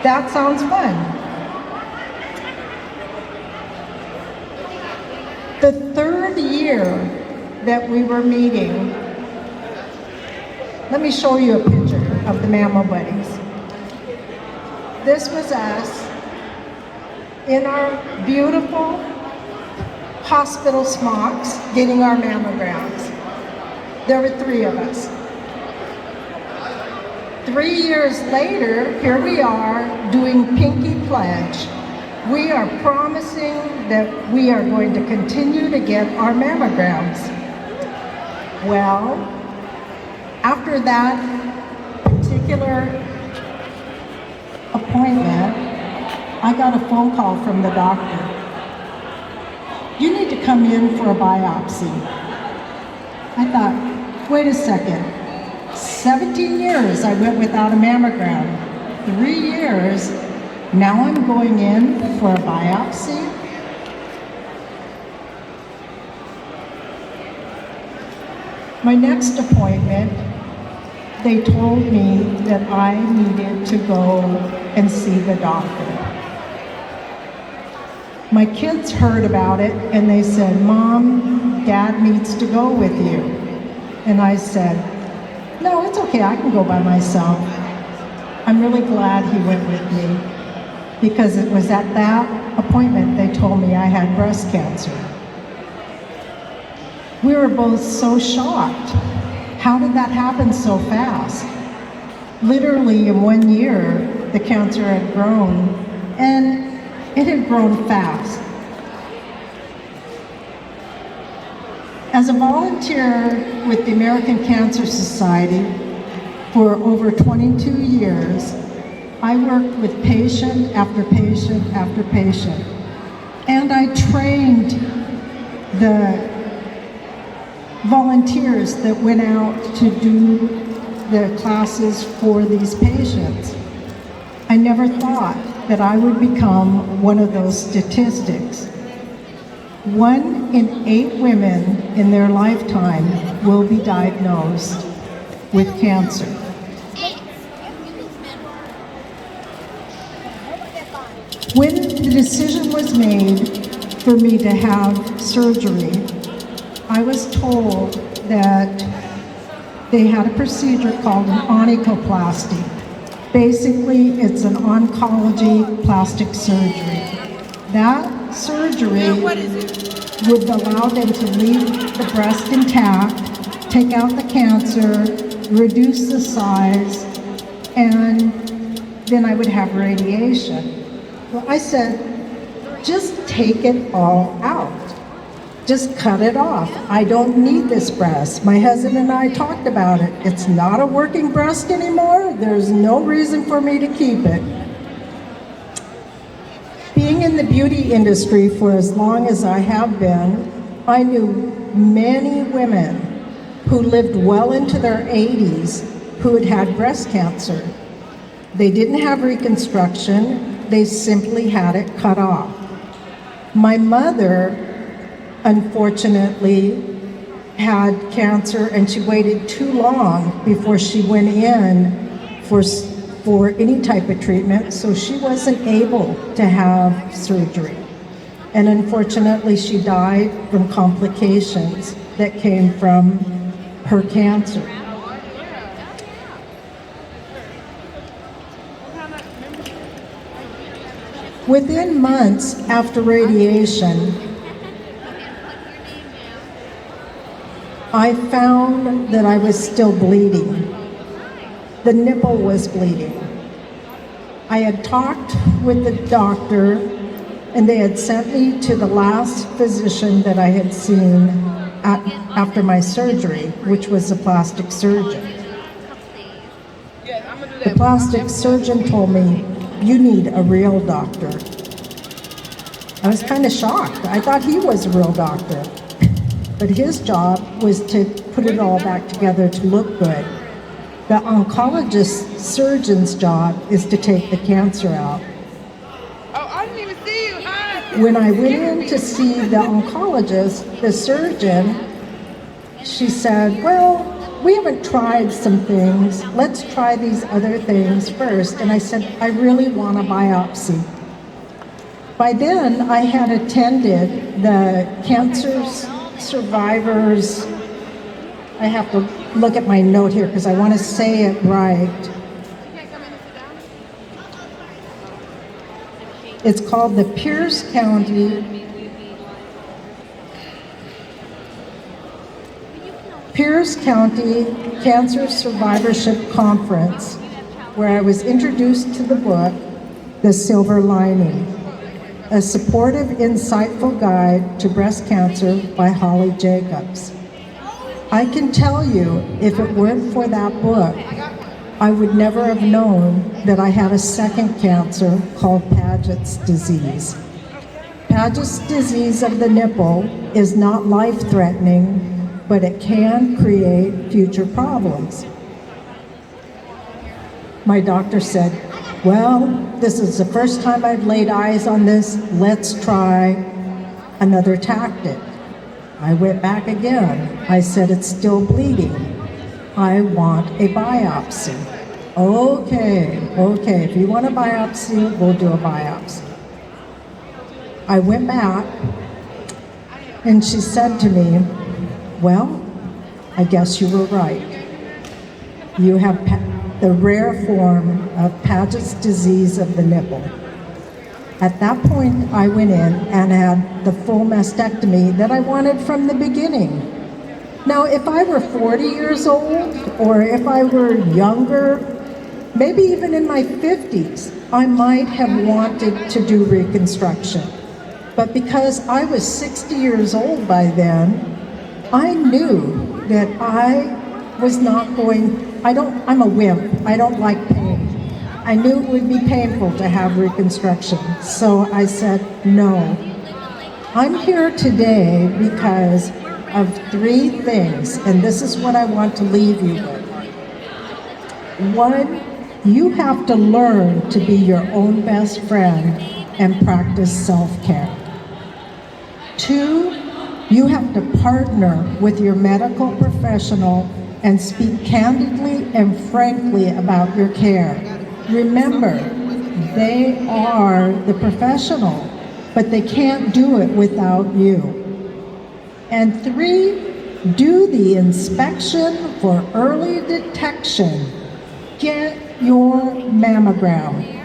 That sounds fun. The third year that we were meeting, let me show you a picture of the Mammo Buddies. This was us in our beautiful hospital smocks getting our mammograms. There were 3 of us. 3 years later, here we are doing Pinky Pledge. We are promising that we are going to continue to get our mammograms. Well, after that particular appointment, I got a phone call from the doctor. You need to come in for a biopsy. I thought, wait a second. 17 years I went without a mammogram. 3 years, now I'm going in for a biopsy? My next appointment, they told me that I needed to go and see the doctor. My kids heard about it and they said, Mom, Dad needs to go with you. And I said, no, it's okay, I can go by myself. I'm really glad he went with me because it was at that appointment they told me I had breast cancer. We were both so shocked. How did that happen so fast? Literally in 1 year, the cancer had grown, and it had grown fast. As a volunteer with the American Cancer Society for over 22 years, I worked with patient after patient after patient, and I trained the volunteers that went out to do the classes for these patients. I never thought that I would become one of those statistics. 1 in 8 women in their lifetime will be diagnosed with cancer. When the decision was made for me to have surgery, I was told that they had a procedure called an onychoplasty. Basically, it's an oncology plastic surgery. That surgery would allow them to leave the breast intact, take out the cancer, reduce the size, and then I would have radiation. Well, I said, just take it all out. Just cut it off. I don't need this breast. My husband and I talked about it. It's not a working breast anymore. There's no reason for me to keep it. Being in the beauty industry for as long as I have been, I knew many women who lived well into their 80s who had had breast cancer. They didn't have reconstruction. They simply had it cut off. My mother, unfortunately, had cancer and she waited too long before she went in for any type of treatment, so she wasn't able to have surgery. And unfortunately, she died from complications that came from her cancer. Within months after radiation, I found that I was still bleeding. The nipple was bleeding. I had talked with the doctor and they had sent me to the last physician that I had seen after my surgery, which was a plastic surgeon. The plastic surgeon told me, you need a real doctor. I was kind of shocked. I thought he was a real doctor. But his job was to put it all back together to look good. The oncologist surgeon's job is to take the cancer out. Oh, I didn't even see you. Hi. When I went in to see the oncologist, the surgeon, she said, well, we haven't tried some things. Let's try these other things first. And I said, I really want a biopsy. By then, I had attended the cancer survivors. I have to look at my note here because I want to say it right. It's called the Pierce County Cancer Survivorship Conference, where I was introduced to the book, The Silver Lining, a supportive, insightful guide to breast cancer by Holly Jacobs. I can tell you, if it weren't for that book, I would never have known that I had a second cancer called Paget's disease. Paget's disease of the nipple is not life-threatening, but it can create future problems. My doctor said, well, this is the first time I've laid eyes on this. Let's try another tactic. I went back again. I said, it's still bleeding. I want a biopsy. Okay, if you want a biopsy, we'll do a biopsy. I went back, and she said to me, well, I guess you were right. You have the rare form of Paget's disease of the nipple. At that point, I went in and had the full mastectomy that I wanted from the beginning. Now, if I were 40 years old, or if I were younger, maybe even in my 50s, I might have wanted to do reconstruction. But because I was 60 years old by then, I knew that I was not going, I'm a wimp, I don't like pain. I knew it would be painful to have reconstruction, so I said no. I'm here today because of 3 things, and this is what I want to leave you with. 1, you have to learn to be your own best friend and practice self-care. 2, you have to partner with your medical professional and speak candidly and frankly about your care. Remember, they are the professional, but they can't do it without you. And 3, do the inspection for early detection. Get your mammogram.